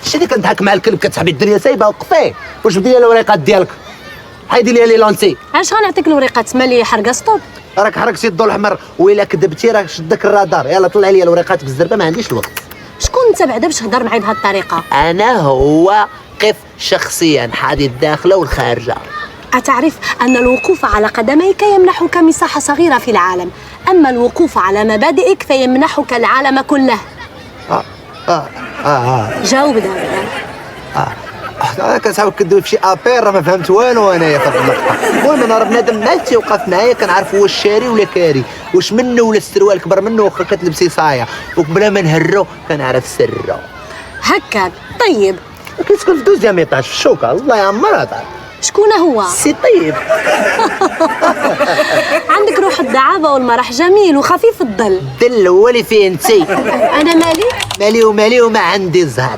اش هذيك كنضحك مع الكلب كتحبي الدنيا سايبه وقفيه. واش بدي لي الوريقات ديالك؟ حيدي لي لونتي. علاش غنعطيك الوريقات مالي حرقه ستوب؟ راك حركتي الضو الاحمر وإلا كذبتي راه شدك الرادار. يلا طلع لي الوريقات بالزربه ما عنديش الوقت. شكون انت بعدا باش تهضر معايا بهذه الطريقه؟ انا هو قف شخصيا حادي الداخله والخارجه. أتعرف أن الوقوف على قدميك يمنحك مساحة صغيرة في العالم، أما الوقوف على مبادئك فيمنحك العالم كله. جاوب دابا. انا كنساوي كدوي فشي ابير راه ما فهمت والو انايا في هاد اللقطه. المهم انا راه بنادم مالتي وقف معايا كنعرف واش شاري ولا كاري، واش منه ولا السروال كبر منه واخا كتلبسي صايه، وقبل ما نهرو كنعرف سرو. هكاك. طيب كيسكن في 12 ايطاج في الشوكه الله يعمرها تعرف. شكون هو؟ سي طيب. عندك روح الدعابة والمرح جميل وخفيف الظل. الدل هو اللي فيه انتي. أنا مالي؟ مالي وما عندي زهر.